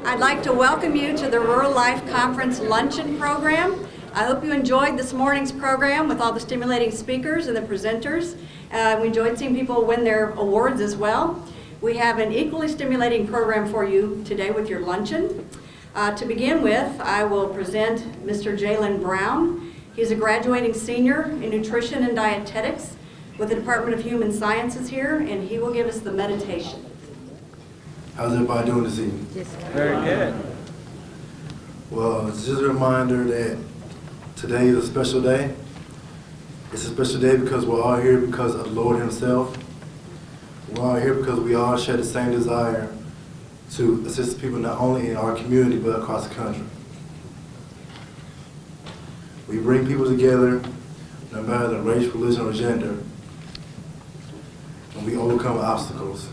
I'd like to welcome you to the Rural Life Conference Luncheon program. I hope you enjoyed this morning's program with all the stimulating speakers and the presenters. We enjoyed seeing people win their awards as well. We have an equally stimulating program for you today with your luncheon. To begin with, I will present Mr. Jalen Brown. He's a graduating senior in nutrition and dietetics with the Department of Human Sciences here, and he will give us the meditation. How's everybody doing this evening? Very good. Well, it's just a reminder that today is a special day. It's a special day because we're all here because of the Lord Himself. We're all here because we all share the same desire to assist people not only in our community but across the country. We bring people together no matter the race, religion, or gender, and we overcome obstacles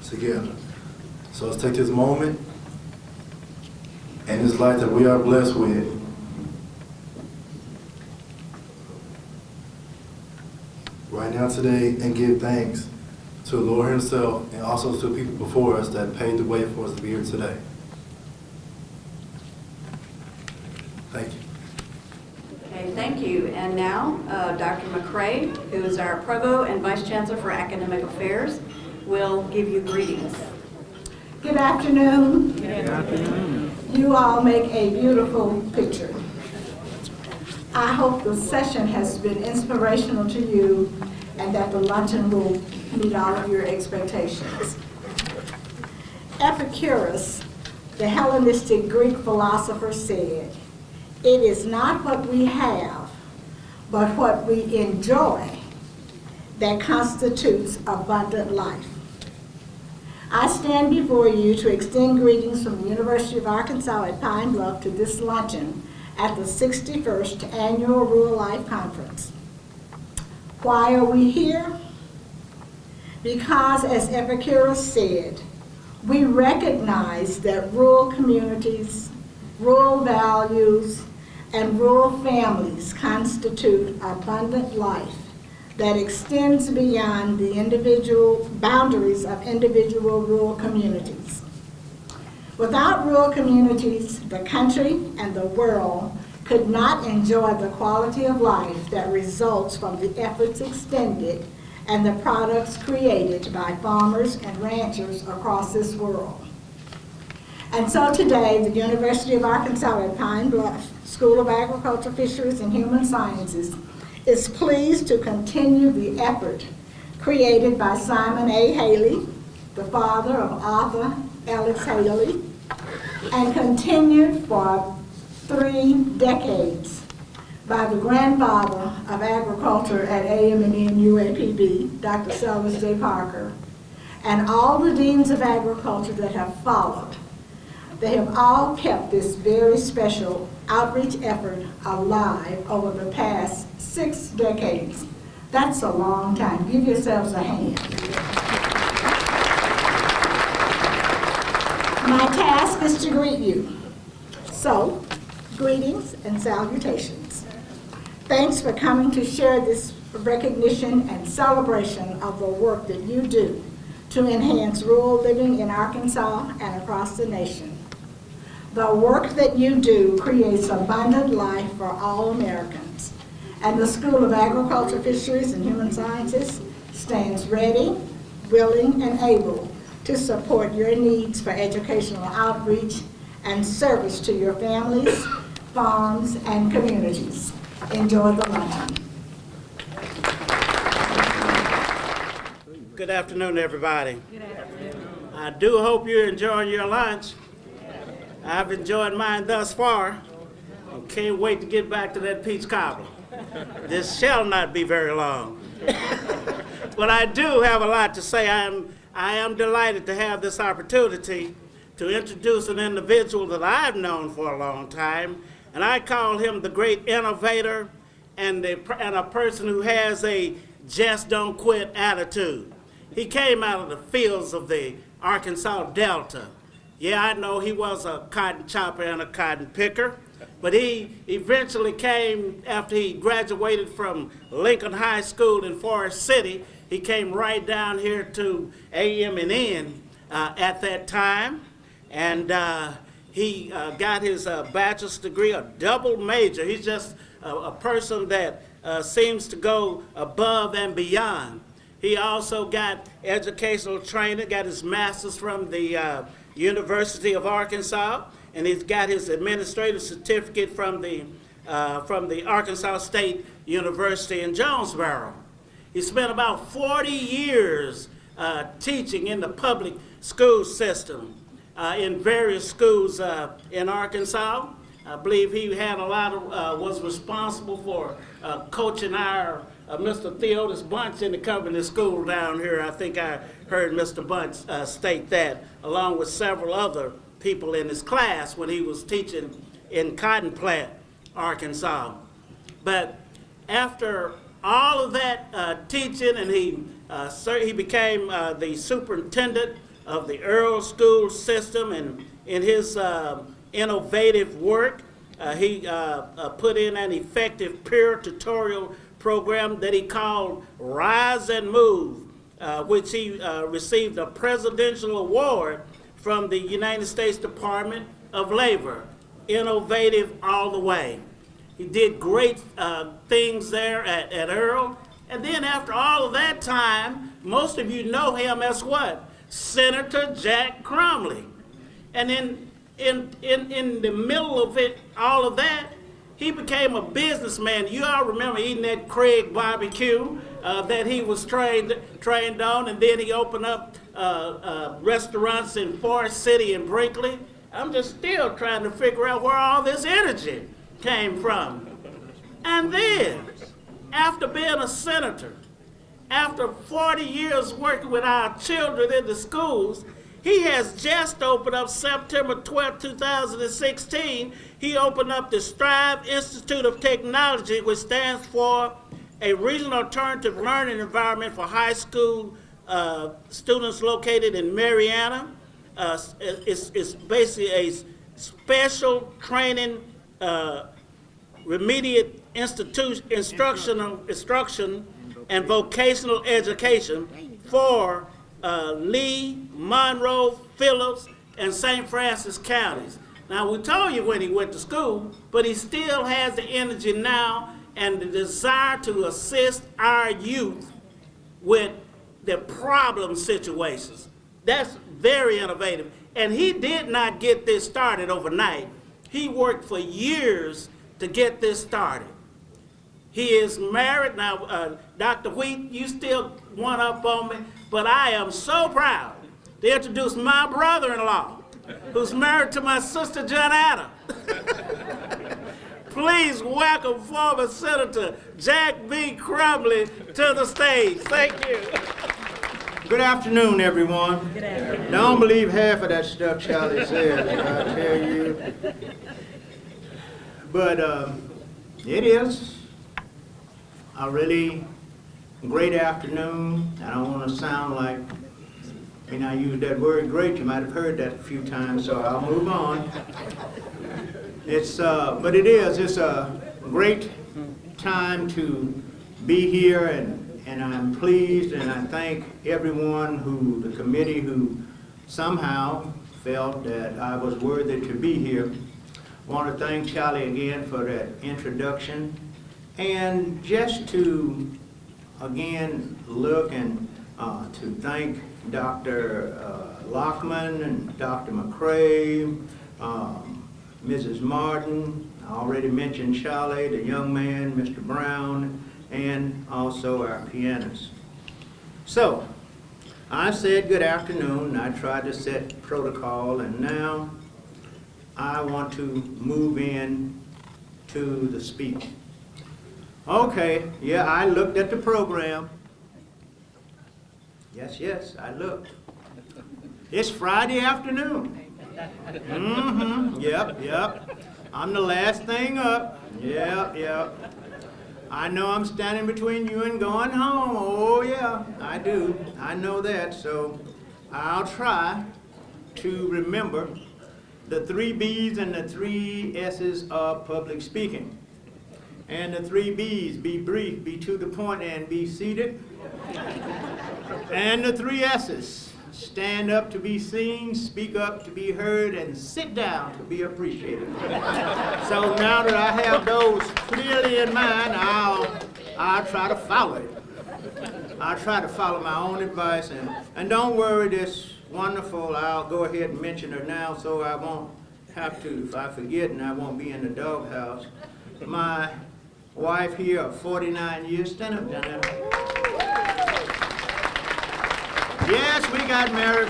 together. So let's take this moment and this life that we are blessed with right now today and give thanks to the Lord Himself and also to the people before us that paved the way for us to be here today. Thank you. Okay, thank you. And now, Dr. McCrae, who is our Provost and Vice Chancellor for Academic Affairs, will give you greetings. Good afternoon. Good afternoon. You all make a beautiful picture. I hope the session has been inspirational to you and that the luncheon will meet all of your expectations. Epicurus, the Hellenistic Greek philosopher, said, "It is not what we have, but what we enjoy that constitutes abundant life." I stand before you to extend greetings from the University of Arkansas at Pine Bluff to this luncheon at the 61st Annual Rural Life Conference. Why are we here? Because, as Epicurus said, we recognize that rural communities, rural values, and rural families constitute abundant life that extends beyond the individual boundaries of individual rural communities. Without rural communities, the country and the world could not enjoy the quality of life that results from the efforts expended and the products created by farmers and ranchers across this world. And so today, the University of Arkansas at Pine Bluff School of Agriculture, Fisheries, and Human Sciences is pleased to continue the effort created by Simon A. Haley, the father of Arthur Ellis Haley, and continued for 3 decades by the grandfather of agriculture at AM&E and UAPB, Dr. Sellers J. Parker, and all the deans of agriculture that have followed. They have all kept this very special outreach effort alive over the past 6 decades. That's a long time. Give yourselves a hand. My task is to greet you. So, greetings and salutations. Thanks for coming to share this recognition and celebration of the work that you do to enhance rural living in Arkansas and across the nation. The work that you do creates abundant life for all Americans, and the School of Agriculture, Fisheries, and Human Sciences stands ready, willing, and able to support your needs for educational outreach and service to your families, farms, and communities. Enjoy the luncheon. Good afternoon, everybody. Good afternoon. I do hope you're enjoying your lunch. I've enjoyed mine thus far. I can't wait to get back to that peach cobbler. This shall not be very long. But I do have a lot to say. I am delighted to have this opportunity to introduce an individual that I've known for a long time, and I call him the great innovator and a person who has a just don't quit attitude. He came out of the fields of the Arkansas Delta. Yeah, I know he was a cotton chopper and a cotton picker, but he eventually came, after he graduated from Lincoln High School in Forest City, he came right down here to AM&N at that time, And he got his bachelor's degree, a double major. He's just a person that seems to go above and beyond. He also got educational training, got his master's from the University of Arkansas, and he's got his administrative certificate from the Arkansas State University in Jonesboro. He spent about 40 years teaching in the public school system in various schools in Arkansas. I believe he had a lot of, was responsible for coaching our Mr. Theodis Bunch in the company school down here. I think I heard Mr. Bunch state that, along with several other people in his class when he was teaching in Cotton Plant, Arkansas. But after all of that teaching, and he became the superintendent of the Earl School system, and in his innovative work, he put in an effective peer tutorial program that he called Rise and Move, which he received a presidential award from the United States Department of Labor. Innovative all the way. He did great things there at Earl. And then after all of that time, most of you know him as what? Senator Jack Crumley. And then in the middle of it, all of that, he became a businessman. You all remember eating that Craig barbecue that he was trained on, and then he opened up restaurants in Forest City and Brinkley. I'm just still trying to figure out where all this energy came from. And then, after being a senator, after 40 years working with our children in the schools, he has just opened up September 12, 2016, he opened up the Strive Institute of Technology, which stands for a regional alternative learning environment for high school students located in Mariana. It's basically a special training, remediate instruction and vocational education for Lee, Monroe, Phillips, and St. Francis counties. Now, we told you when he went to school, but he still has the energy now and the desire to assist our youth with the problem situations. That's very innovative. And he did not get this started overnight. He worked for years to get this started. He is married. Now, Dr. Wheat, you still one up on me, but I am so proud to introduce my brother-in-law, who's married to my sister, Janetta. Please welcome former Senator Jack B. Crumley to the stage. Thank you. Good afternoon, everyone. Good afternoon. Don't believe half of that stuff Charlie says, I tell you. But it is a really great afternoon. I don't want to sound like, I use that word great, you might have heard that a few times, so I'll move on. It's a great time to be here, and I'm pleased, and I thank everyone the committee who somehow felt that I was worthy to be here. I want to thank Charlie again for that introduction, and just to again look and to thank Dr. Lockman and Dr. McCrae, Mrs. Martin. I already mentioned Charlie, the young man, Mr. Brown, and also our pianist. So, I said good afternoon, I tried to set protocol, and now I want to move in to the speech. Okay, yeah, I looked at the program. Yes, I looked. It's Friday afternoon. Yep. I'm the last thing up. Yep. I know I'm standing between you and going home. Oh yeah, I do. I know that. So I'll try to remember the 3 B's and the 3 S's of public speaking. And the 3 B's, be brief, be to the point, and be seated. And the 3 S's, stand up to be seen, speak up to be heard, and sit down to be appreciated. So now that I have those clearly in mind, I'll try to follow it. I'll try to follow my own advice, and don't worry, this wonderful, I'll go ahead and mention her now so I won't have to, if I forget, and I won't be in the doghouse. My wife here of 49 years, stand up, Janet. Yes, we got married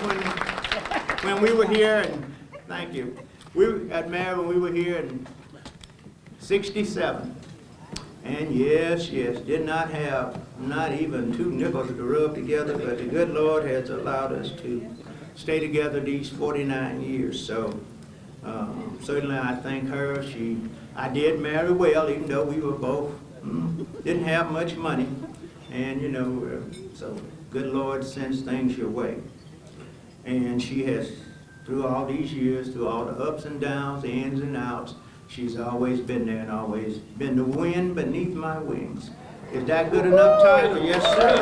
when we were here, and thank you. We got married when we were here in 67. And yes, did not have not even 2 nickels to rub together, but the good Lord has allowed us to stay together these 49 years. So certainly I thank her. I did marry well, even though we were both, didn't have much money. And you know, so good Lord sends things your way. And she has, through all these years, through all the ups and downs, the ins and outs, she's always been there and always been the wind beneath my wings. Is that good enough title? Yes, sir.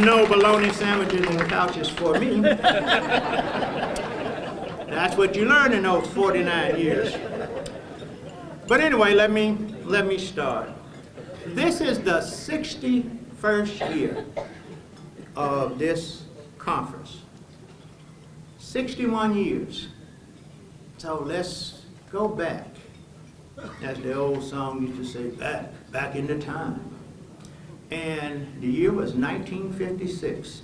No bologna sandwiches and couches for me. That's what you learn in those 49 years. But anyway, let me start. This is the 61st year of this conference. 61 years. So let's go back, as the old song used to say, back in the time. And the year was 1956.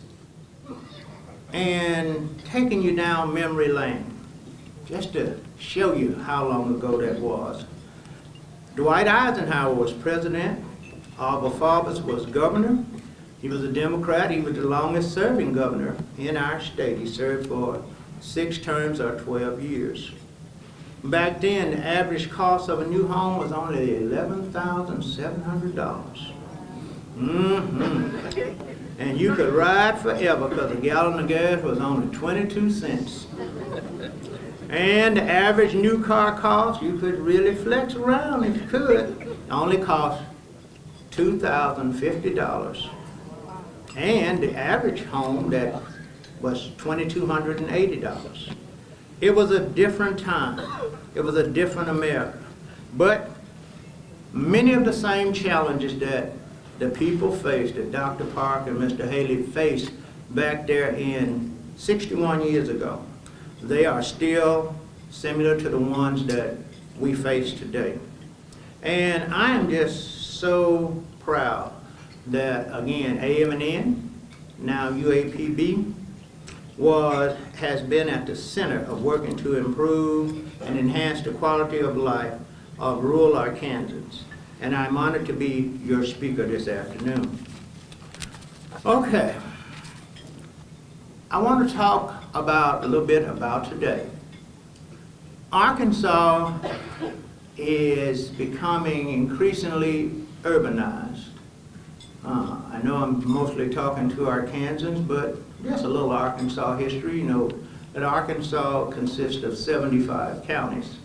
And taking you down memory lane, just to show you how long ago that was. Dwight Eisenhower was president. Alva Forbes was governor. He was a Democrat. He was the longest serving governor in our state. He served for 6 terms or 12 years. Back then, the average cost of a new home was only $11,700. And you could ride forever because a gallon of gas was only 22 cents. And the average new car cost, you could really flex around if you could, only cost $2,050. And the average home that was $2,280. It was a different time. It was a different America. But many of the same challenges that the people faced, that Dr. Park and Mr. Haley faced back there in 61 years ago, they are still similar to the ones that we face today. And I am just so proud that, again, AM&N, now UAPB, has been at the center of working to improve and enhance the quality of life of rural Arkansans. And I'm honored to be your speaker this afternoon. Okay. I want to talk a little bit about today. Arkansas is becoming increasingly urbanized. I know I'm mostly talking to Arkansans, but just a little Arkansas history. You know that Arkansas consists of 75 counties.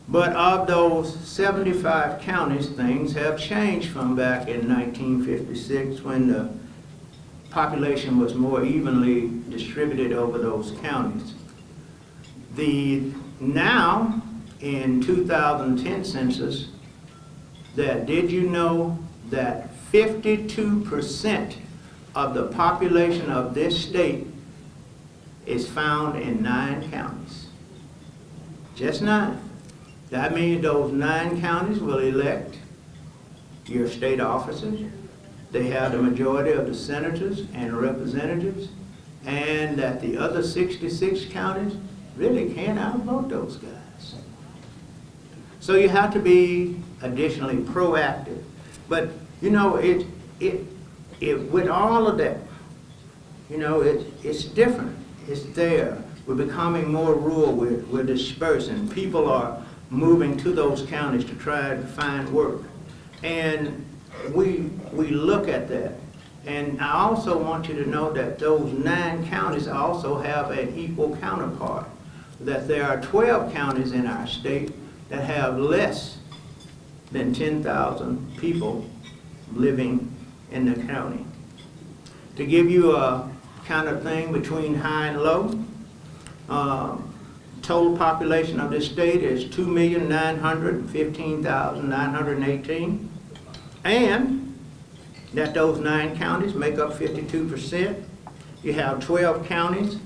But of those 75 counties, things have changed from back in 1956 when the population was more evenly distributed over those counties. Now, in 2010 census, did you know that 52% of the population of this state is found in 9 counties? Just 9. That means those 9 counties will elect your state officers. They have the majority of the senators and representatives, and that the other 66 counties really can't outvote those guys. So you have to be additionally proactive. But you know, with all of that, you know, it's different. It's there. We're becoming more rural. We're dispersing. People are moving to those counties to try to find work. And we look at that. And I also want you to know that those 9 counties also have an equal counterpart. That there are 12 counties in our state that have less than 10,000 people living in the county. To give you a kind of thing between high and low, total population of this state is 2,915,918, and that those 9 counties make up 52%. You have 12 counties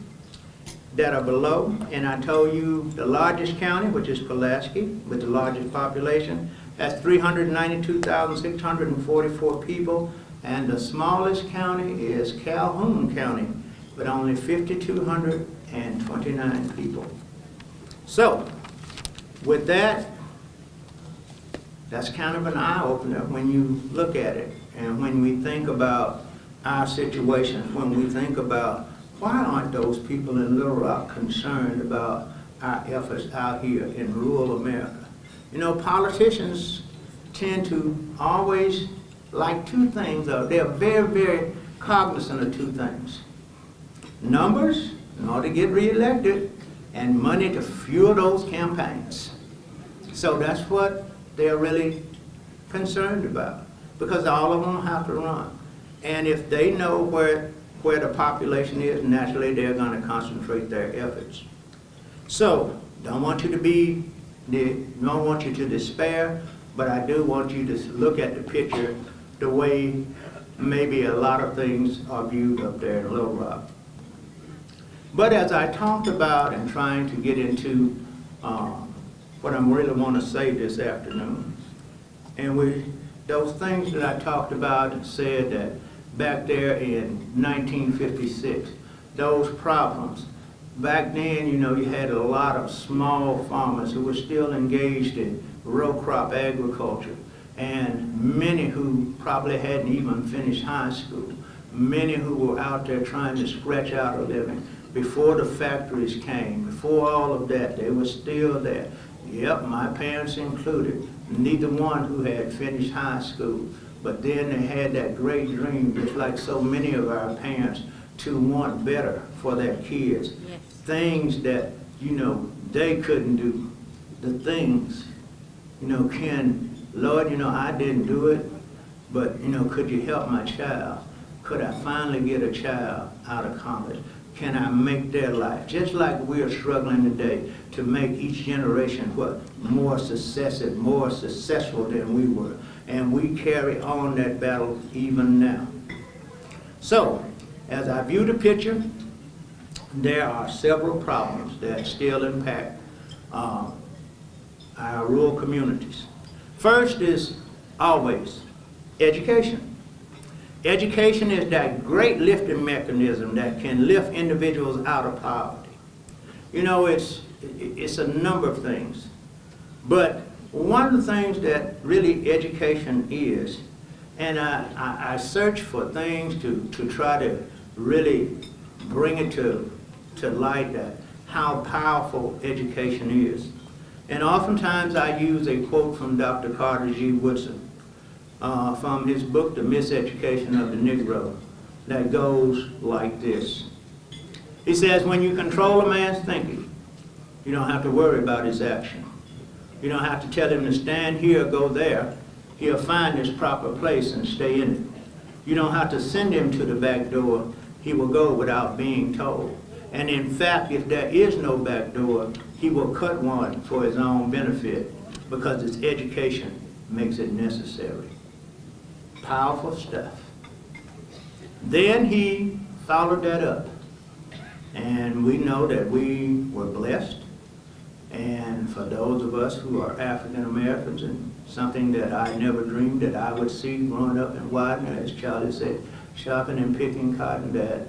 that are below, and I told you the largest county, which is Pulaski, with the largest population, has 392,644 people, and the smallest county is Calhoun County, with only 5,229 people. So, with that, that's kind of an eye-opener when you look at it, and when we think about our situations, when we think about why aren't those people in Little Rock concerned about our efforts out here in rural America? You know, politicians tend to always like 2 things. They're very, very cognizant of 2 things. Numbers, in order to get reelected, and money to fuel those campaigns. So that's what they're really concerned about, because all of them have to run. And if they know where the population is, naturally they're going to concentrate their efforts. So, don't want you to despair, but I do want you to look at the picture the way maybe a lot of things are viewed up there in Little Rock. But as I talked about and trying to get into what I really want to say this afternoon, and those things that I talked about and said that back there in 1956, those problems, back then, you know, you had a lot of small farmers who were still engaged in row crop agriculture, and many who probably hadn't even finished high school, many who were out there trying to scratch out a living. Before the factories came, before all of that, they were still there. Yep, my parents included, neither one who had finished high school, but then they had that great dream, just like so many of our parents, to want better for their kids. Yes. Things that, you know, they couldn't do. The things, you know, Lord, you know, I didn't do it, but, you know, could you help my child? Could I finally get a child out of college? Can I make their life, just like we're struggling today, to make each generation more successful than we were. And we carry on that battle even now. So, as I view the picture, there are several problems that still impact our rural communities. First is always education. Education is that great lifting mechanism that can lift individuals out of poverty. You know, it's a number of things. But one of the things that really education is, and I search for things to try to really bring it to light that how powerful education is. And oftentimes I use a quote from Dr. Carter G. Woodson, from his book, The Miseducation of the Negro, that goes like this. He says, when you control a man's thinking, you don't have to worry about his action. You don't have to tell him to stand here or go there. He'll find his proper place and stay in it. You don't have to send him to the back door. He will go without being told. And in fact, if there is no back door, he will cut one for his own benefit, because his education makes it necessary. Powerful stuff. Then he followed that up. And we know that we were blessed. And for those of us who are African Americans, and something that I never dreamed that I would see growing up in Widener, as Charlie said, shopping and picking cotton, that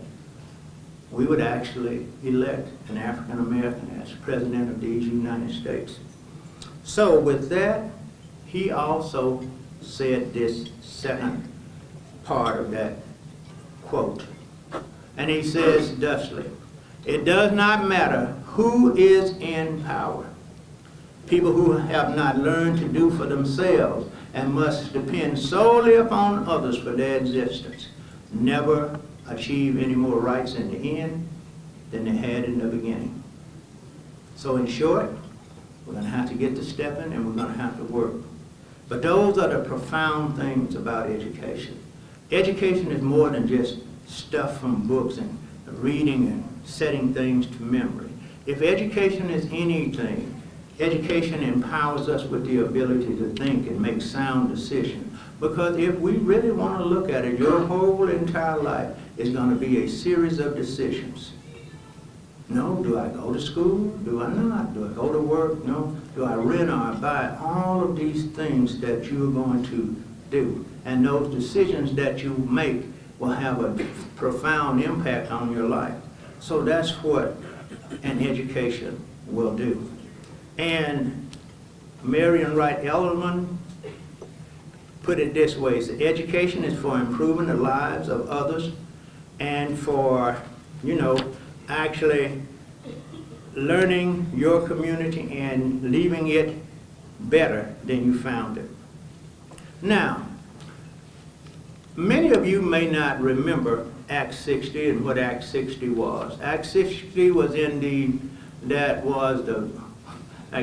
we would actually elect an African American as president of these United States. So with that, he also said this second part of that quote. And he says thusly, it does not matter who is in power. People who have not learned to do for themselves and must depend solely upon others for their existence never achieve any more rights in the end than they had in the beginning. So in short, we're going to have to get to stepping, and we're going to have to work. But those are the profound things about education. Education is more than just stuff from books and reading and setting things to memory. If education is anything, education empowers us with the ability to think and make sound decisions. Because if we really want to look at it, your whole entire life is going to be a series of decisions. No, do I go to school? Do I not? Do I go to work? No. Do I rent or I buy? All of these things that you're going to do. And those decisions that you make will have a profound impact on your life. So that's what an education will do. And Marion Wright Ellerman put it this way: so education is for improving the lives of others and for, actually learning your community and leaving it better than you found it. Now, many of you may not remember Act 60 and what Act 60 was. Act 60 was that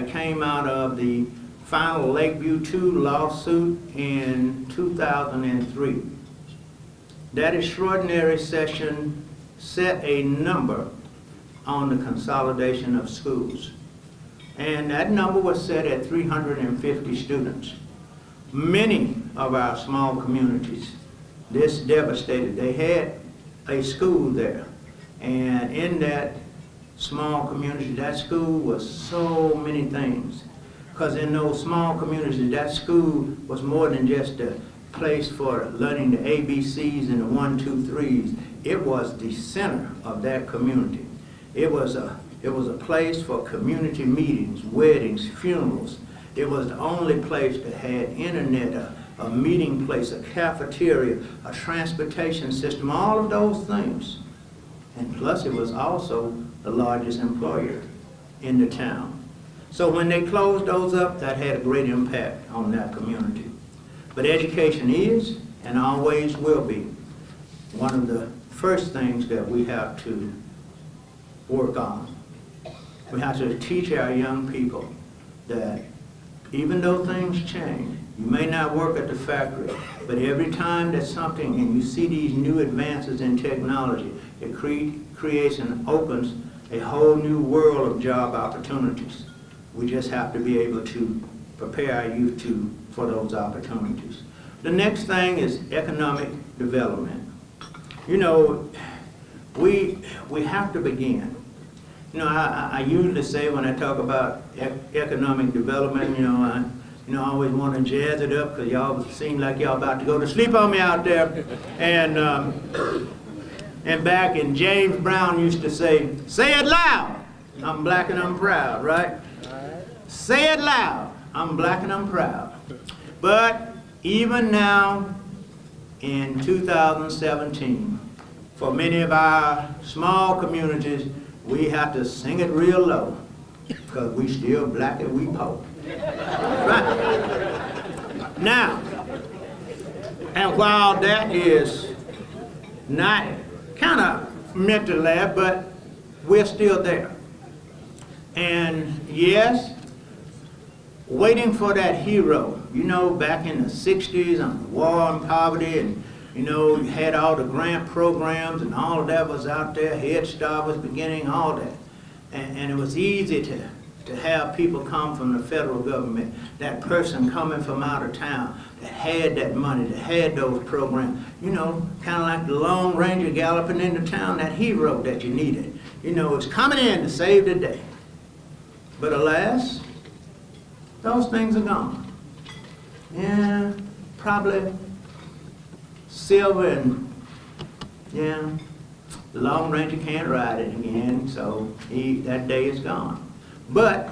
came out of the final Lakeview 2 lawsuit in 2003. That extraordinary session set a number on the consolidation of schools. And that number was set at 350 students. Many of our small communities, this devastated. They had a school there. And in that small community, that school was so many things. Because in those small communities, that school was more than just a place for learning the ABCs and the 1, 2, 3s. It was the center of that community. It was a place for community meetings, weddings, funerals. It was the only place that had internet, a meeting place, a cafeteria, a transportation system, all of those things. And plus it was also the largest employer in the town. So when they closed those up, that had a great impact on that community. But education is, and always will be, one of the first things that we have to work on. We have to teach our young people that even though things change, you may not work at the factory, but every time that something, and you see these new advances in technology, it creates and opens a whole new world of job opportunities. We just have to be able to prepare our youth for those opportunities. The next thing is economic development. We have to begin. I usually say when I talk about economic development, I always want to jazz it up because y'all seem like y'all about to go to sleep on me out there. And back in James Brown used to say it loud, I'm black and I'm proud, right? Say it loud, I'm black and I'm proud. But even now in 2017, for many of our small communities, we have to sing it real low because we still black and we poor. Right. Now, and while that is not kind of meant to laugh, but we're still there. And yes, waiting for that hero. Back in the 60s on the war on poverty, and you had all the grant programs and all of that was out there. Head Start was beginning, all that. And it was easy to have people come from the federal government, that person coming from out of town that had that money, that had those programs. Kind of like the Lone Ranger galloping into town, that hero that you needed. It's coming in to save the day. But alas, those things are gone. Yeah, probably silver and, the Lone Ranger can't ride it again, so that day is gone. But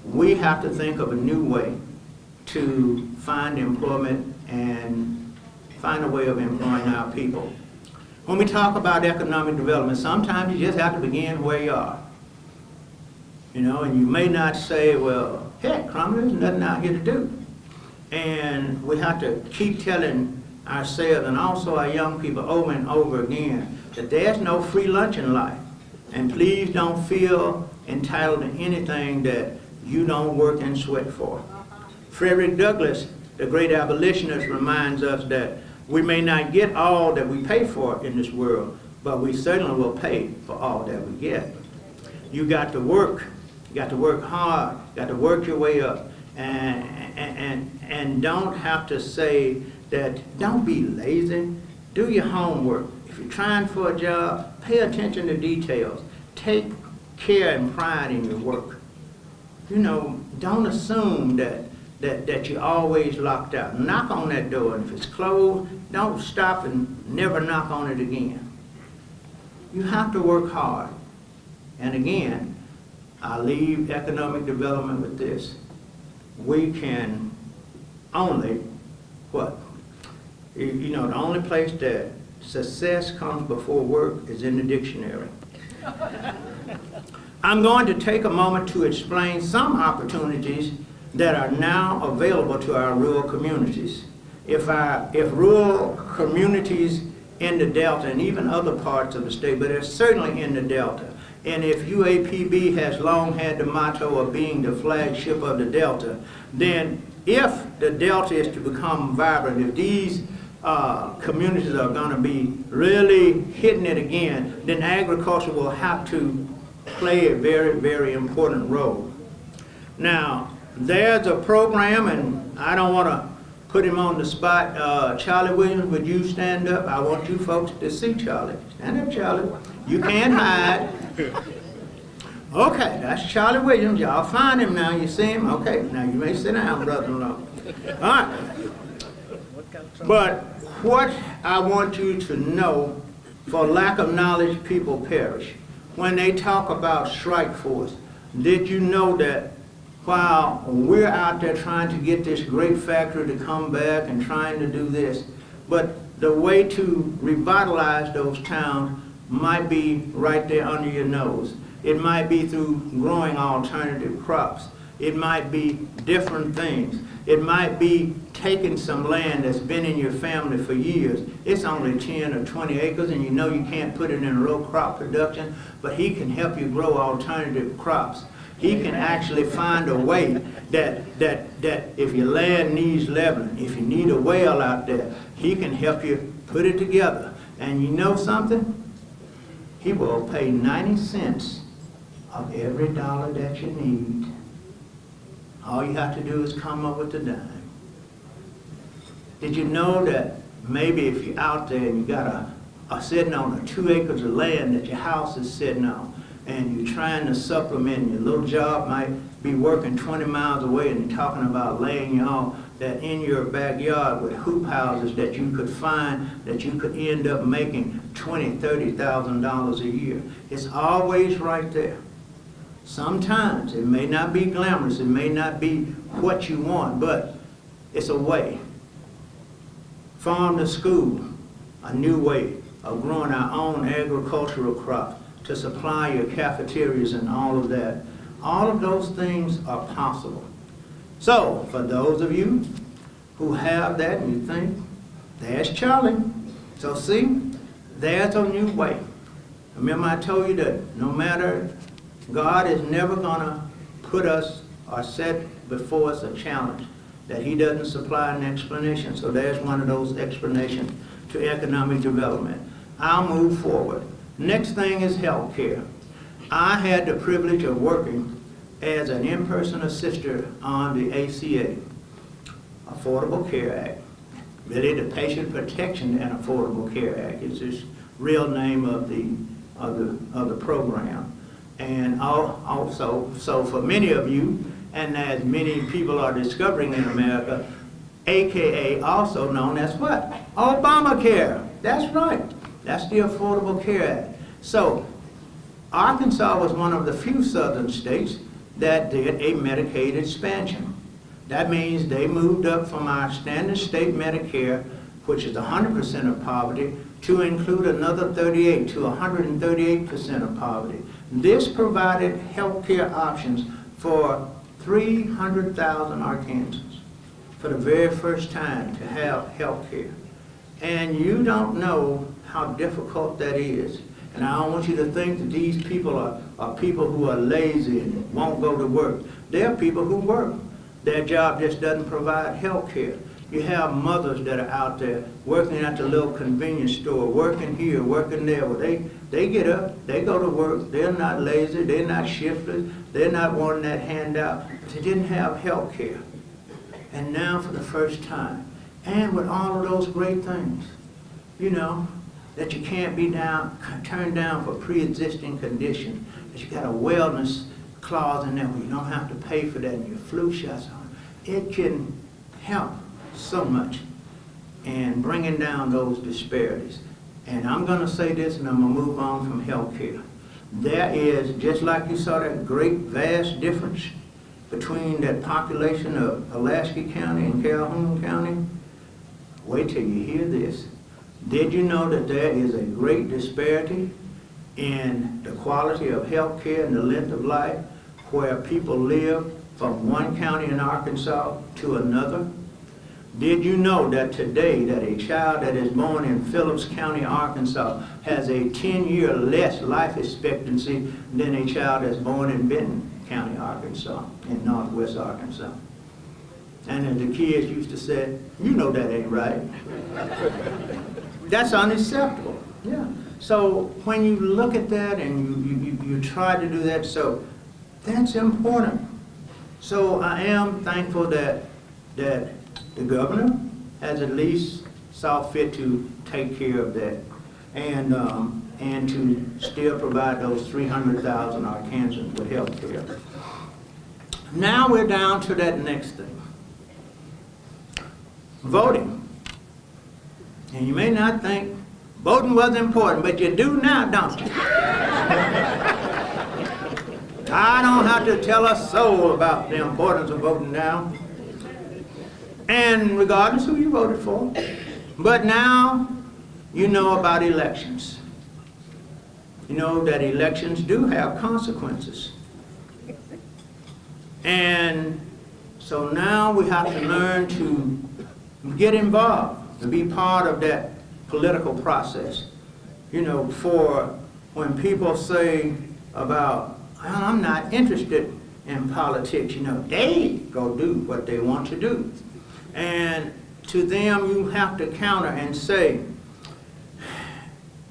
we have to think of a new way to find employment and find a way of employing our people. When we talk about economic development, sometimes you just have to begin where you are. And you may not say, well, heck, Crumley, there's nothing out here to do. And we have to keep telling ourselves and also our young people over and over again that there's no free lunch in life. And please don't feel entitled to anything that you don't work and sweat for. Frederick Douglass, the great abolitionist, reminds us that we may not get all that we pay for in this world, but we certainly will pay for all that we get. You got to work. You got to work hard. You got to work your way up. And don't have to say that, don't be lazy. Do your homework. If you're trying for a job, pay attention to details. Take care and pride in your work. You know, don't assume that you're always locked out. Knock on that door, and if it's closed, don't stop and never knock on it again. You have to work hard. And again, I leave economic development with this. We can only, what? You know, the only place that success comes before work is in the dictionary. I'm going to take a moment to explain some opportunities that are now available to our rural communities. If rural communities in the Delta and even other parts of the state, but it's certainly in the Delta, and if UAPB has long had the motto of being the flagship of the Delta, then if the Delta is to become vibrant, if these communities are going to be really hitting it again, then agriculture will have to play a very, very important role. Now, there's a program, and I don't want to put him on the spot. Charlie Williams, would you stand up? I want you folks to see Charlie. Stand up, Charlie. You can't hide. Okay, that's Charlie Williams. Y'all find him now. You see him? Okay, now you may sit down, brother-in-law. All right. But what I want you to know, for lack of knowledge, people perish. When they talk about strike force, did you know that while we're out there trying to get this great factory to come back and trying to do this, but the way to revitalize those towns might be right there under your nose. It might be through growing alternative crops. It might be different things. It might be taking some land that's been in your family for years. It's only 10 or 20 acres, and you know you can't put it in row crop production, but he can help you grow alternative crops. He can actually find a way that if your land needs leveling, if you need a well out there, he can help you put it together. And you know something? He will pay 90 cents of every dollar that you need. All you have to do is come up with a dime. Did you know that maybe if you're out there and you got sitting on 2 acres of land that your house is sitting on, and you're trying to supplement, your little job might be working 20 miles away, and you're talking about laying you on that in your backyard with hoop houses that you could find, that you could end up making $20,000, $30,000 a year. It's always right there. Sometimes it may not be glamorous, it may not be what you want, but it's a way. Farm to school, a new way of growing our own agricultural crops to supply your cafeterias and all of that. All of those things are possible. So, for those of you who have that and you think, there's Charlie. So see, there's a new way. Remember I told you that no matter, God is never gonna put us or set before us a challenge that he doesn't supply an explanation. So there's one of those explanations to economic development. I'll move forward. Next thing is health care. I had the privilege of working as an in-person assistant on the ACA, Affordable Care Act. Really, the Patient Protection and Affordable Care Act is the real name of the program. And also, so for many of you, and as many people are discovering in America, AKA also known as what? Obamacare. That's right. That's the Affordable Care Act. So, Arkansas was one of the few southern states that did a Medicaid expansion. That means they moved up from our standard state Medicare, which is 100% of poverty, to include another 38 to 138% of poverty. This provided health care options for 300,000 Arkansans for the very first time to have health care. And you don't know how difficult that is. And I don't want you to think that these people are people who are lazy and won't go to work. They're people who work. Their job just doesn't provide health care. You have mothers that are out there working at the little convenience store, working here, working there. Well, they get up, they go to work. They're not lazy, they're not shiftless, they're not wanting that handout. They didn't have health care. And now for the first time, and with all of those great things, you know, that you can't be turned down for pre-existing conditions, that you got a wellness clause in there where you don't have to pay for that and your flu shots on. It can help so much in bringing down those disparities. And I'm going to say this, and I'm going to move on from health care. There is, just like you saw that great vast difference between that population of Pulaski County and Calhoun County, wait till you hear this. Did you know that there is a great disparity in the quality of health care and the length of life where people live from one county in Arkansas to another? Did you know that today that a child that is born in Phillips County, Arkansas has a 10-year less life expectancy than a child that's born in Benton County, Arkansas, in northwest Arkansas? And as the kids used to say, you know that ain't right. That's unacceptable. Yeah. So when you look at that and you try to do that, so that's important. So I am thankful that the governor has at least saw fit to take care of that and to still provide those 300,000 Arkansans with health care. Now we're down to that next thing. Voting. And you may not think voting was important, but you do now, don't you? I don't have to tell a soul about the importance of voting now. And regardless who you voted for. But now you know about elections. You know that elections do have consequences. And so now we have to learn to get involved, to be part of that political process. You know, for when people say about, well, I'm not interested in politics, you know, they go do what they want to do. And to them, you have to counter and say,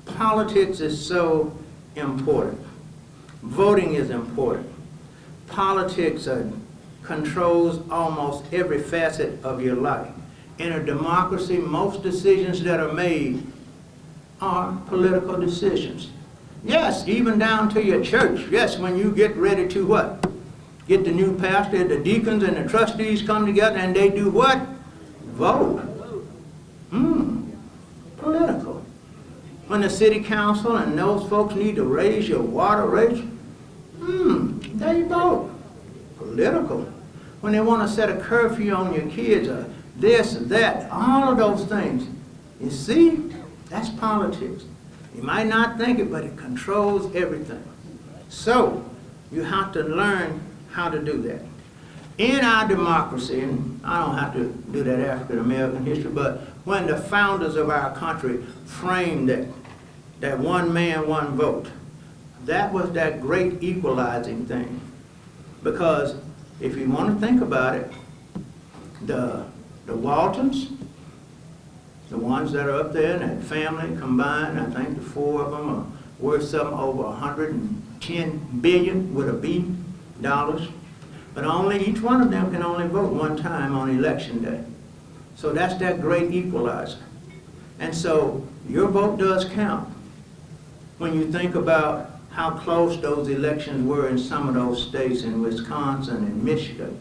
politics is so important. Voting is important. Politics controls almost every facet of your life. In a democracy, most decisions that are made are political decisions. Yes, even down to your church. Yes, when you get ready to what? Get the new pastor, the deacons and the trustees come together and they do what? Vote. Political. When the city council and those folks need to raise your water rates, they vote. Political. When they want to set a curfew on your kids or this or that, all of those things. You see, that's politics. You might not think it, but it controls everything. So, you have to learn how to do that. In our democracy, and I don't have to do that African American history, but when the founders of our country framed that one man, one vote, that was that great equalizing thing. Because if you want to think about it, the Waltons, the ones that are up there, and that family combined, I think the four of them are worth something over 110 billion with a B dollars. But only each one of them can only vote one time on election day. So that's that great equalizer. And so your vote does count. When you think about how close those elections were in some of those states, in Wisconsin and Michigan,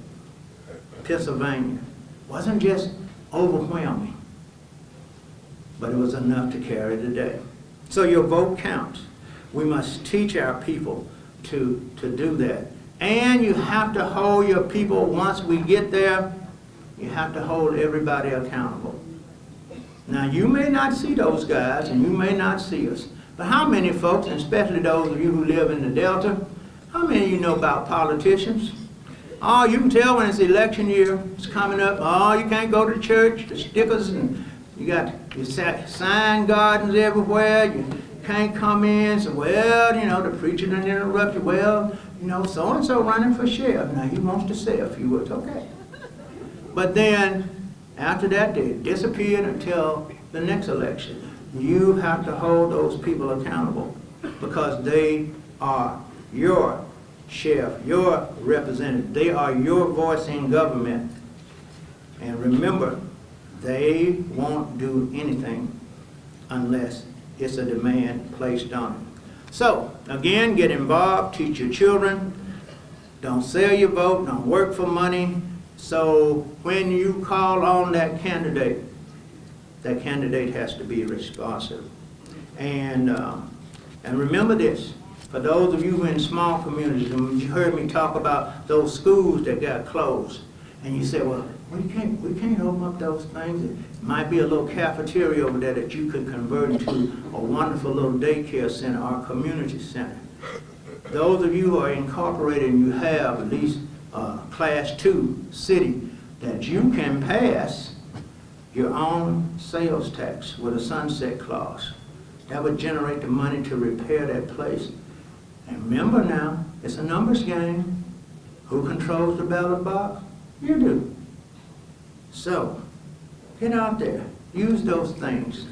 Pennsylvania, wasn't just overwhelming, but it was enough to carry the day. So your vote counts. We must teach our people to do that. And you have to hold your people, once we get there, you have to hold everybody accountable. Now, you may not see those guys, and you may not see us, but how many folks, and especially those of you who live in the Delta, how many of you know about politicians? Oh, you can tell when it's election year, it's coming up. Oh, you can't go to church, the stickers, and you got your sign gardens everywhere. You can't come in. So, well, you know, the preacher done interrupt you. Well, you know, so-and-so running for sheriff. Now, he wants to say a few words. Okay. But then, After that, they disappeared until the next election. You have to hold those people accountable because they are your sheriff, your representative. They are your voice in government. And remember, they won't do anything unless it's a demand placed on them. So, again, get involved, teach your children, don't sell your vote, don't work for money. So when you call on that candidate has to be responsive. And remember this, for those of you who are in small communities, and you heard me talk about those schools that got closed, and you said, well, we can't open up those things. It might be a little cafeteria over there that you could convert into a wonderful little daycare center or community center. Those of you who are incorporated and you have at least a Class 2 city that you can pass your own sales tax with a sunset clause. That would generate the money to repair that place. And remember now, it's a numbers game. Who controls the ballot box? You do. So, get out there. Use those things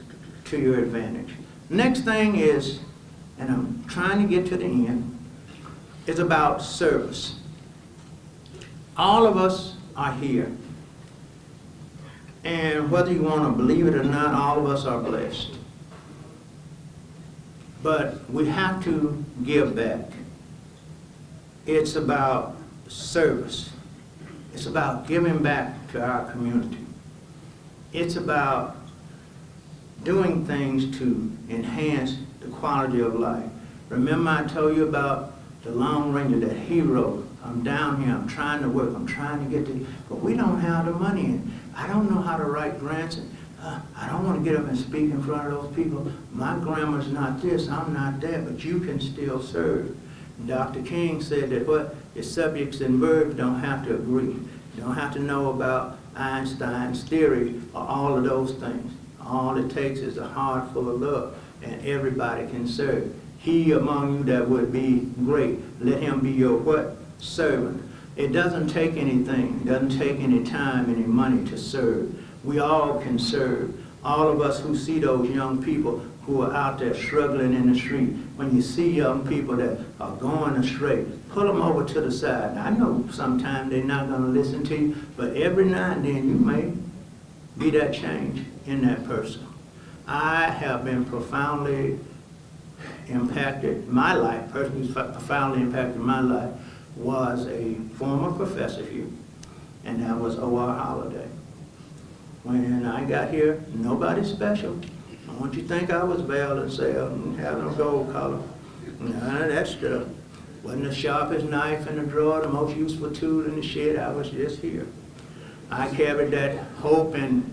to your advantage. Next thing is, and I'm trying to get to the end, is about service. All of us are here. And whether you want to believe it or not, all of us are blessed. But we have to give back. It's about service. It's about giving back to our community. It's about doing things to enhance the quality of life. Remember I told you about the Lone Ranger, that hero. I'm down here, I'm trying to work, I'm trying to get to, but we don't have the money, and I don't know how to write grants, and I don't want to get up and speak in front of those people. My grammar's not this, I'm not that, but you can still serve. And Dr. King said that your subjects and verbs don't have to agree. You don't have to know about Einstein's theory or all of those things. All it takes is a heart full of love, and everybody can serve. He among you that would be great, let him be your what? Servant. It doesn't take anything. It doesn't take any time, any money to serve. We all can serve. All of us who see those young people who are out there struggling in the street, when you see young people that are going astray, pull them over to the side. Now, I know sometimes they're not going to listen to you, but every now and then you may be that change in that person. I have been profoundly impacted. My life, personally profoundly impacted my life, was a former professor here, and that was O.R. Holliday. When I got here, nobody special. I want you to think I was bail and sale and have no gold collar. None of that stuff. Wasn't the sharpest knife in the drawer, the most useful tool in the shed. I was just here. I carried that hope and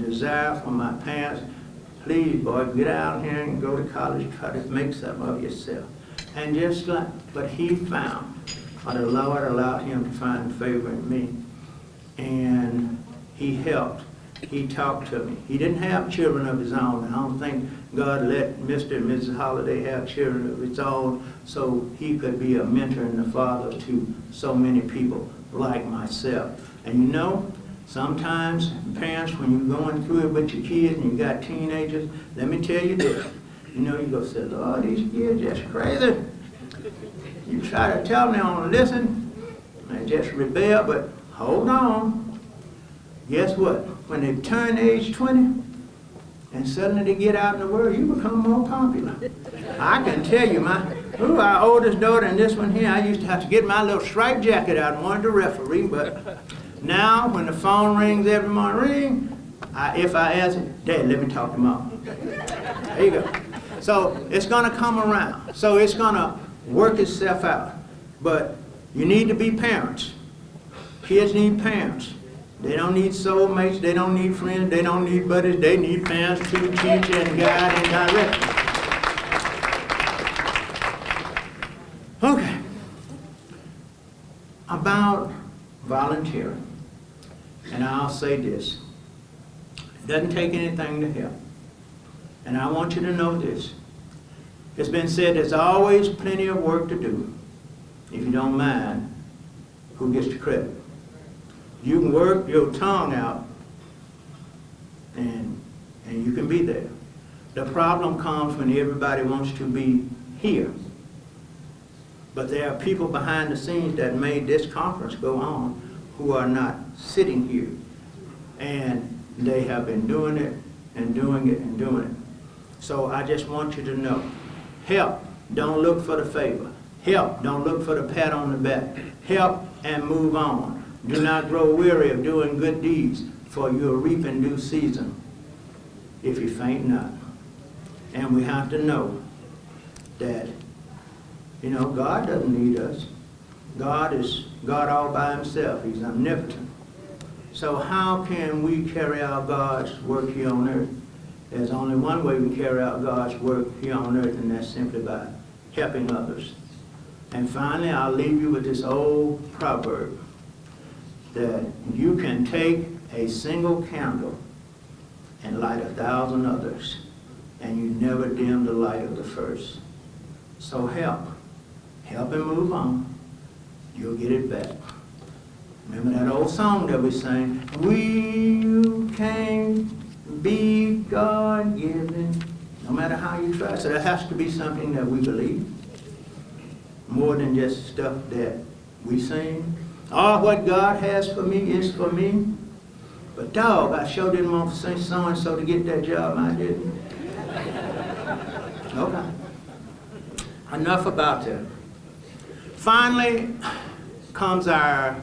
desire from my parents. Please, boy, get out here and go to college, try to make something of yourself. And just like, but he found, or the Lord allowed him to find favor in me. And he helped. He talked to me. He didn't have children of his own. I don't think God let Mr. and Mrs. Holliday have children of his own so he could be a mentor and a father to so many people like myself. And you know, sometimes parents, when you're going through it with your kids and you got teenagers, let me tell you this. You know, you go say, Lord, these kids just crazy. You try to tell them they don't listen, they just rebel, but hold on. Guess what? When they turn age 20 and suddenly they get out in the world, you become more popular. I can tell you, our oldest daughter and this one here, I used to have to get my little striped jacket out and wanted to referee, but now when the phone rings every morning, if I ask it, Dad, let me talk to Mom. There you go. So it's going to come around. So it's going to work itself out. But you need to be parents. Kids need parents. They don't need soulmates. They don't need friends. They don't need buddies. They need parents to teach and guide and direct them. Okay. About volunteering. And I'll say this. It doesn't take anything to help. And I want you to know this. It's been said there's always plenty of work to do. If you don't mind, who gets the credit? You can work your tongue out and you can be there. The problem comes when everybody wants to be here. But there are people behind the scenes that made this conference go on who are not sitting here. And they have been doing it and doing it and doing it. So I just want you to know, help, don't look for the favor. Help, don't look for the pat on the back. Help and move on. Do not grow weary of doing good deeds, for you'll reap in due season if you faint not. And we have to know that, you know, God doesn't need us. God is God all by himself. He's omnipotent. So how can we carry out God's work here on earth? There's only one way we carry out God's work here on earth, and that's simply by helping others. And finally, I'll leave you with this old proverb that you can take a single candle and light 1,000 others, and you never dim the light of the first. So help and move on. You'll get it back. Remember that old song that we sang? We can't be God-given, no matter how you try. So there has to be something that we believe, more than just stuff that we sing. All what God has for me is for me. But dog, I sure didn't want to sing so-and-so to get that job. I didn't. Okay. Enough about that. Finally comes our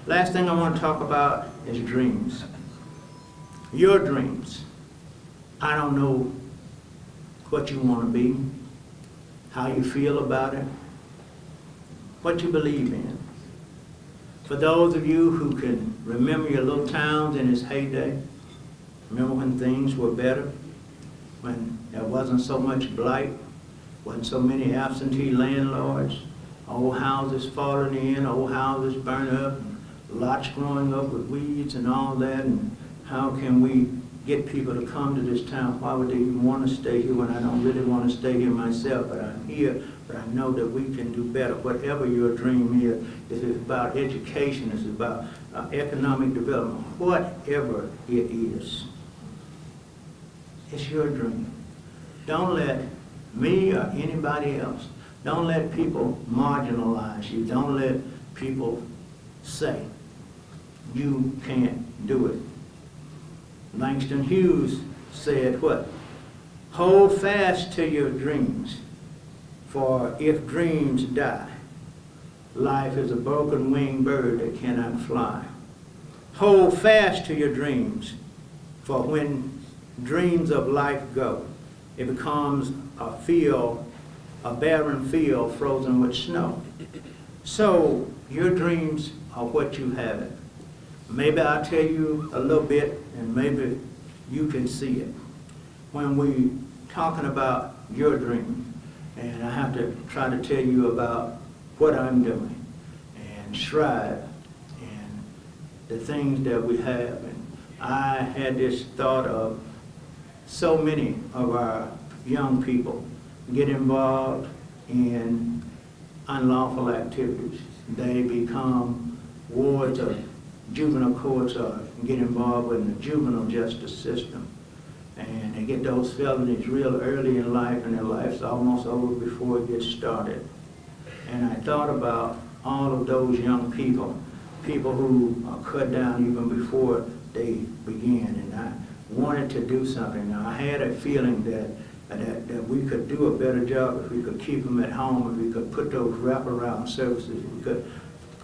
last thing I want to talk about is dreams. Your dreams. I don't know what you want to be, how you feel about it, what you believe in. For those of you who can remember your little towns in its heyday, remember when things were better, when there wasn't so much blight, wasn't so many absentee landlords, old houses falling in, old houses burned up, lots growing up with weeds and all that, and how can we get people to come to this town? Why would they even want to stay here when I don't really want to stay here myself? But I'm here, but I know that we can do better. Whatever your dream is, if it's about education, if it's about economic development, whatever it is, it's your dream. Don't let me or anybody else, don't let people marginalize you. Don't let people say you can't do it. Langston Hughes said what? Hold fast to your dreams, for if dreams die, life is a broken-winged bird that cannot fly. Hold fast to your dreams, for when dreams of life go, it becomes a field, a barren field frozen with snow. So your dreams are what you have. Maybe I'll tell you a little bit, and maybe you can see it. When we talking about your dream, and I have to try to tell you about what I'm doing, and strive, and the things that we have. And I had this thought of so many of our young people get involved in unlawful activities. They become wards of juvenile courts or get involved in the juvenile justice system. And they get those felonies real early in life, and their life's almost over before it gets started. And I thought about all of those young people who are cut down even before they begin. And I wanted to do something. Now, I had a feeling that we could do a better job if we could keep them at home, if we could put those wraparound services, if we could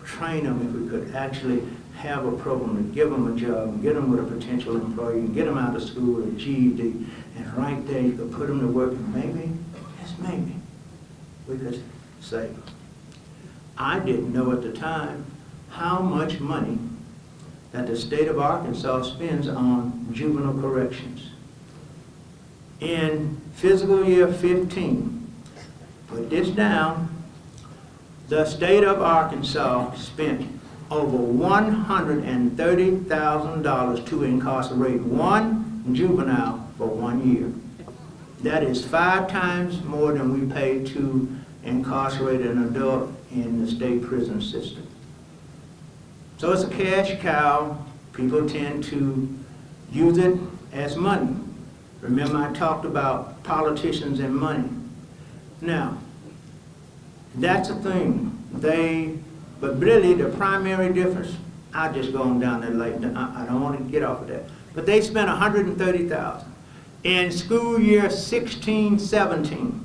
train them, if we could actually have a program to give them a job and get them with a potential employee and get them out of school with a GED. And right there, you could put them to work, and maybe, just maybe, we could save them. I didn't know at the time how much money that the state of Arkansas spends on juvenile corrections. In fiscal year 15, put this down, the state of Arkansas spent over $130,000 to incarcerate one juvenile for 1 year. That is 5 times more than we pay to incarcerate an adult in the state prison system. So it's a cash cow. People tend to use it as money. Remember I talked about politicians and money. Now, that's a thing. But really the primary difference, I'll just go on down that lane. I don't want to get off of that. But they spent $130,000 in school year 16-17.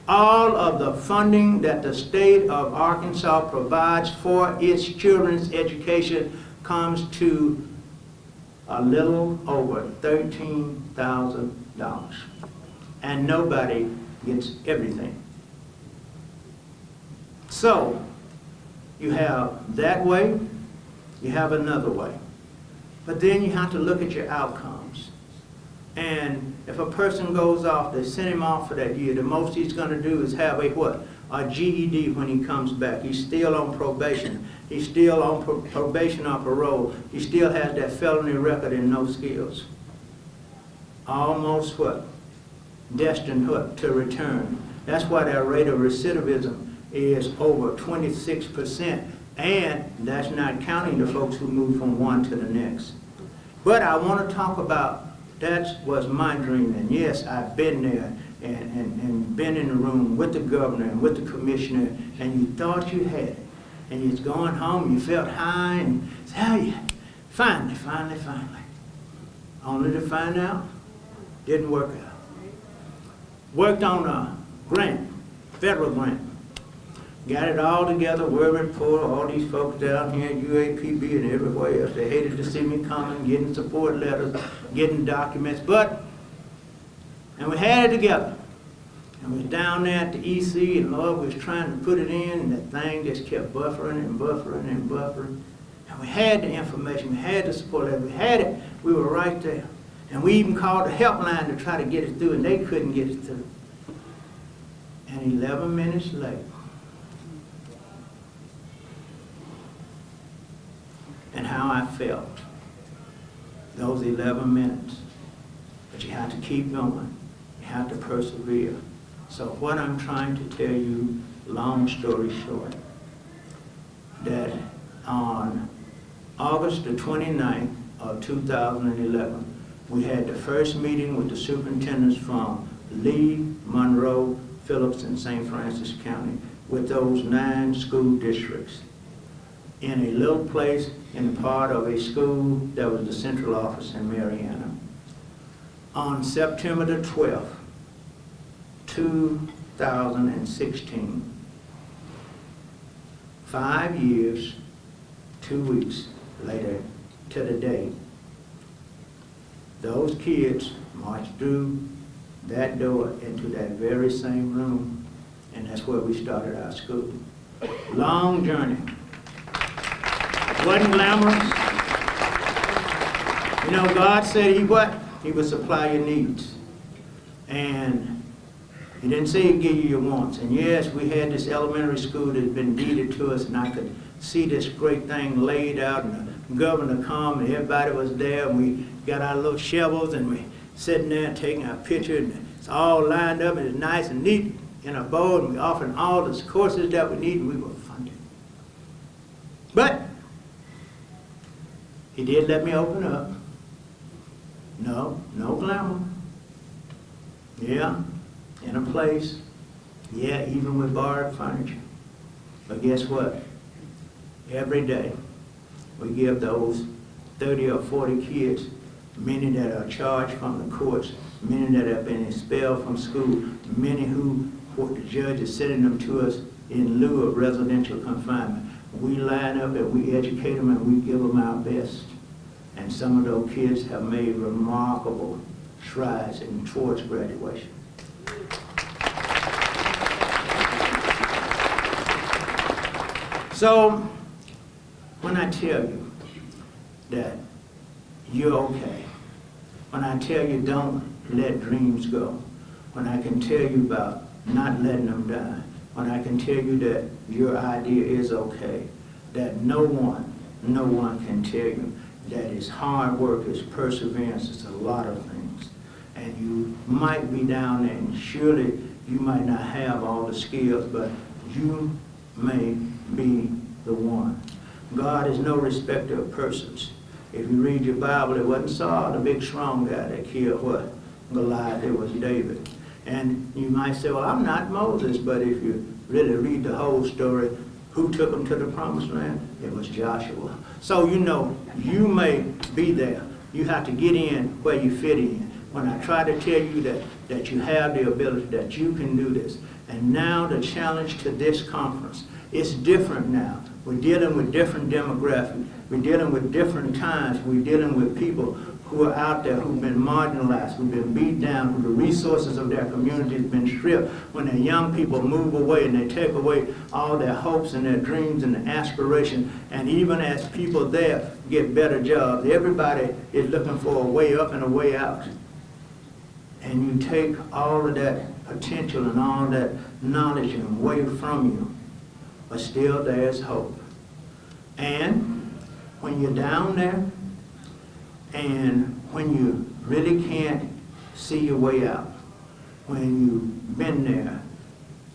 All of the funding that the state of Arkansas provides for its children's education comes to a little over $13,000. And nobody gets everything. So, you have that way, you have another way. But then you have to look at your outcomes. And if a person goes off, they send him off for that year, the most he's going to do is have a what? A GED when he comes back. He's still on probation. He's still on probation or parole. He still has that felony record and no skills. Almost what? Destined what? To return. That's why that rate of recidivism is over 26%. And that's not counting the folks who move from one to the next. But I want to talk about, that was my dream. And yes, I've been there and been in the room with the governor and with the commissioner, and you thought you had it. And you was going home, you felt high, and said, yeah, finally. Only to find out, didn't work out. Worked on a grant, federal grant. Got it all together, worried for all these folks down here at UAPB and everywhere else. They hated to see me coming, getting support letters, getting documents, and we had it together. And we was down there at the EC, and Lord was trying to put it in, and that thing just kept buffering and buffering and buffering. And we had the information, we had the support letter, we had it, we were right there. And we even called the helpline to try to get it through, and they couldn't get it through. And 11 minutes later, and how I felt those 11 minutes. But you have to keep going. You have to persevere. So what I'm trying to tell you, long story short, that on August the 29th of 2011, we had the first meeting with the superintendents from Lee, Monroe, Phillips, and St. Francis County with those 9 school districts in a little place in part of a school that was the central office in Mariana. On September the 12th, 2016, 5 years, 2 weeks later to the day, those kids marched through that door into that very same room, and that's where we started our school. Long journey. Wasn't glamorous. You know, God said He what? He would supply your needs. And He didn't say He'd give you your wants. And yes, we had this elementary school that had been deeded to us, and I could see this great thing laid out, and the governor come, and everybody was there, and we got our little shovels, and we sitting there taking our picture, and it's all lined up, and it's nice and neat in a bowl, and we offering all the courses that we need, and we were funded. But He did let me open up. No glamour. Yeah, in a place. Yeah, even with borrowed furniture. But guess what? Every day, we give those 30 or 40 kids, many that are charged from the courts, many that have been expelled from school, many who the judge is sending them to us in lieu of residential confinement. We line up and we educate them and we give them our best. And some of those kids have made remarkable strides towards graduation. So, when I tell you that you're okay, when I tell you don't let dreams go, when I can tell you about not letting them die, when I can tell you that your idea is okay, that no one can tell you that it's hard work, it's perseverance, it's a lot of things. And you might be down there, and surely you might not have all the skills, but you may be the one. God is no respecter of persons. If you read your Bible, it wasn't Saul, the big strong guy that killed what? Goliath, it was David. And you might say, well, I'm not Moses, but if you really read the whole story, who took him to the promised land? It was Joshua. So you know, you may be there. You have to get in where you fit in. When I try to tell you that you have the ability, that you can do this. And now the challenge to this conference, it's different now. We're dealing with different demographics. We're dealing with different times. We're dealing with people who are out there who've been marginalized, who've been beat down, who the resources of their community have been stripped. When their young people move away and they take away all their hopes and their dreams and their aspirations, and even as people there get better jobs, everybody is looking for a way up and a way out. And you take all of that potential and all that knowledge away from you, but still there's hope. And when you're down there, and when you really can't see your way out, when you've been there,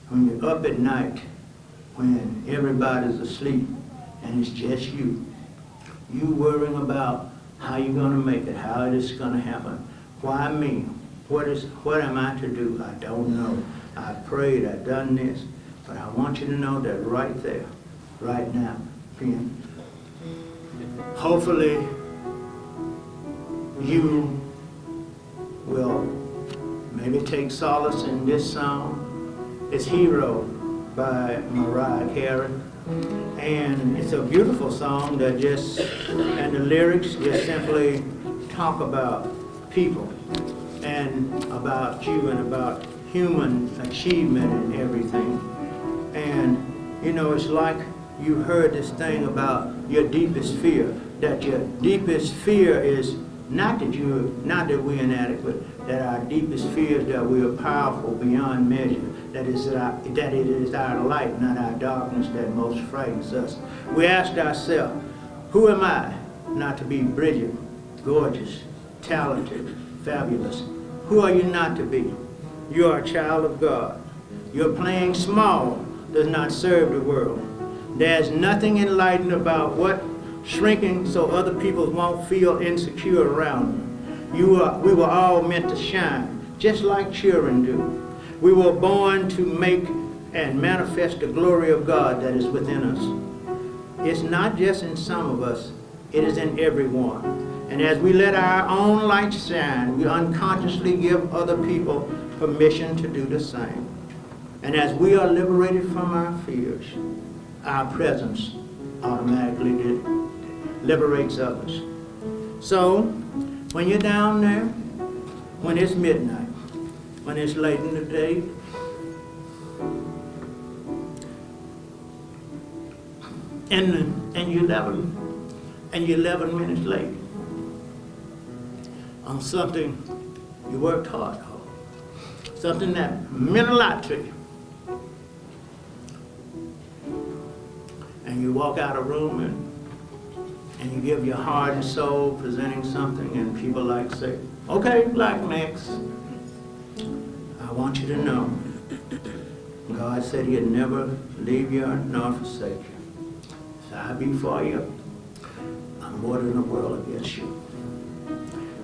when you're up at night, when everybody's asleep and it's just you worrying about how you're going to make it, how it's going to happen. Why me? What am I to do? I don't know. I prayed, I've done this, but I want you to know that right there, right now, friend, hopefully you will maybe take solace in this song. It's Hero by Mariah Carey. And it's a beautiful song that just, and the lyrics just simply talk about people and about you and about human achievement and everything. And you know, it's like you heard this thing about your deepest fear, that your deepest fear is not that we're inadequate, that our deepest fear is that we are powerful beyond measure, that it is our light, not our darkness, that most frightens us. We asked ourselves, who am I not to be brilliant, gorgeous, talented, fabulous? Who are you not to be? You are a child of God. Your playing small does not serve the world. There's nothing enlightened about what shrinking so other people won't feel insecure around you. We were all meant to shine, just like children do. We were born to make and manifest the glory of God that is within us. It's not just in some of us, it is in everyone. And as we let our own light shine, we unconsciously give other people permission to do the same. And as we are liberated from our fears, our presence automatically liberates others. So, when you're down there, when it's midnight, when it's late in the day, and you're 11 minutes late on something you worked hard on, something that meant a lot to you, and you walk out of the room and you give your heart and soul presenting something, and people like say, okay, like next. I want you to know, God said he'd never leave you nor forsake you. So I be for you. I'm more than the world against you.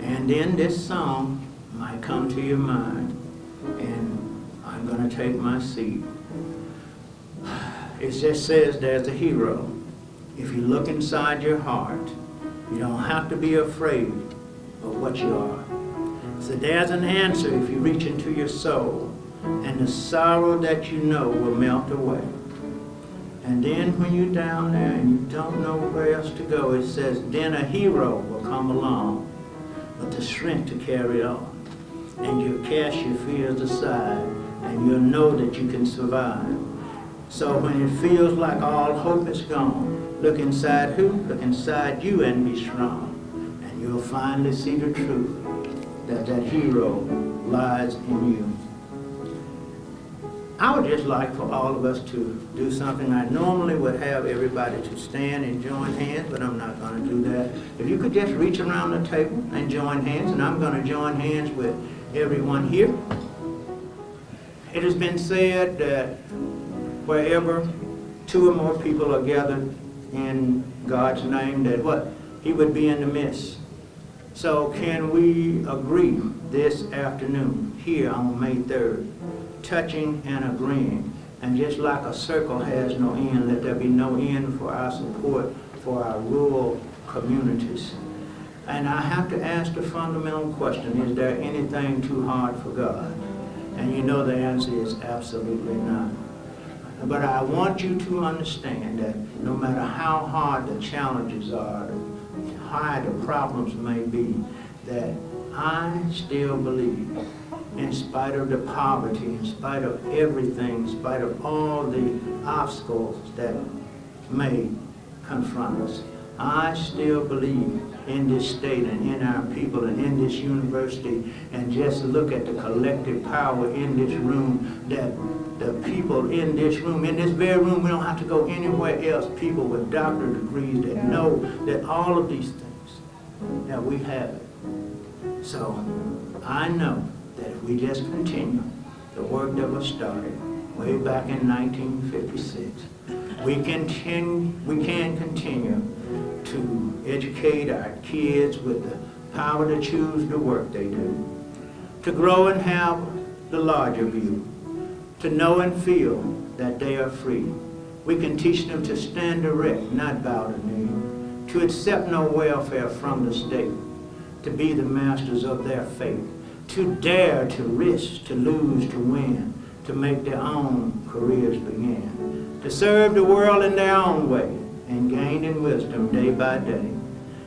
And then this song might come to your mind, and I'm going to take my seat. It just says there's a hero. If you look inside your heart, you don't have to be afraid of what you are. So there's an answer if you reach into your soul, and the sorrow that you know will melt away. And then when you're down there and you don't know where else to go, it says, then a hero will come along with the strength to carry on. And you'll cast your fears aside, and you'll know that you can survive. So when it feels like all hope is gone, look inside who? Look inside you and be strong. And you'll finally see the truth, that that hero lies in you. I would just like for all of us to do something. I normally would have everybody to stand and join hands, but I'm not going to do that. If you could just reach around the table and join hands, and I'm going to join hands with everyone here. It has been said that wherever two or more people are gathered in God's name, that what? he would be in the midst. So can we agree this afternoon here on May 3rd, touching and agreeing? And just like a circle has no end, let there be no end for our support for our rural communities. And I have to ask the fundamental question, is there anything too hard for God? And you know the answer is absolutely not. But I want you to understand that no matter how hard the challenges are, how hard the problems may be, that I still believe, in spite of the poverty, in spite of everything, in spite of all the obstacles that may confront us, I still believe in this state and in our people and in this university, and just look at the collective power in this room, that the people in this room, in this very room, we don't have to go anywhere else, people with doctorate degrees that know that all of these things, that we have it. So I know that if we just continue the work that was started way back in 1956, we can continue to educate our kids with the power to choose the work they do, to grow and have the larger view, to know and feel that they are free. We can teach them to stand erect, not bow the knee, to accept no welfare from the state, to be the masters of their fate, to dare to risk, to lose, to win, to make their own careers begin, to serve the world in their own way, and gain in wisdom day by day.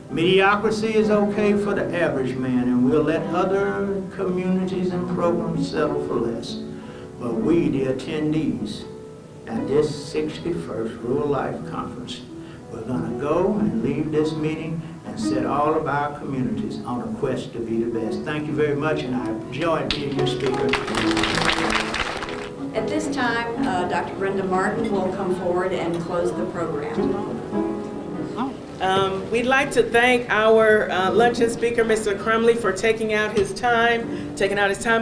Mediocrity is okay for the average man, and we'll let other communities and programs settle for less. But we, the attendees at this 61st Rural Life Conference, we're going to go and leave this meeting and set all of our communities on a quest to be the best. Thank you very much, and I enjoyed being your speaker. At this time, Dr. Brenda Martin will come forward and close the program. We'd like to thank our luncheon speaker, Mr. Crumley, for taking out his time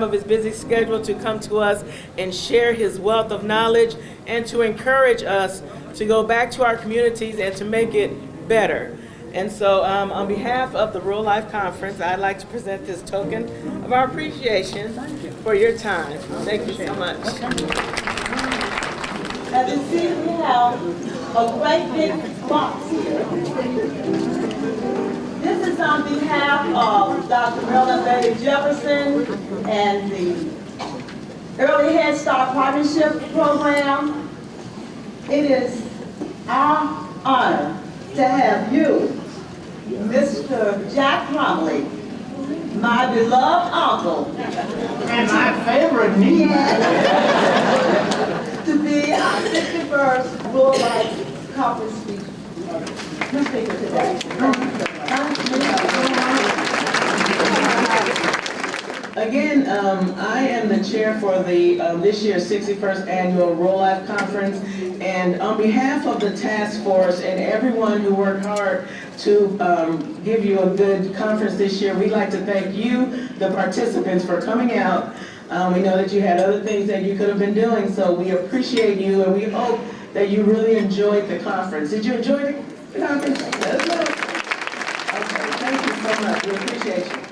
of his busy schedule to come to us and share his wealth of knowledge and to encourage us to go back to our communities and to make it better. And so on behalf of the Rural Life Conference, I'd like to present this token of our appreciation for your time. Thank you so much. As you see, we have a great big box here. This is on behalf of Dr. Marilyn Betty Jefferson and the Early Head Start Partnership Program. It is our honor to have you, Mr. Jack Crumley, my beloved uncle, And my favorite niece. to be our 61st Rural Life Conference speaker today. Again, I am the chair for the this year's 61st Annual Rural Life Conference, and on behalf of the task force and everyone who worked hard to give you a good conference this year, we'd like to thank you, the participants, for coming out. We know that you had other things that you could have been doing, so we appreciate you, and we hope that you really enjoyed the conference. Did you enjoy the conference? Let us know. Okay, thank you so much. We appreciate you.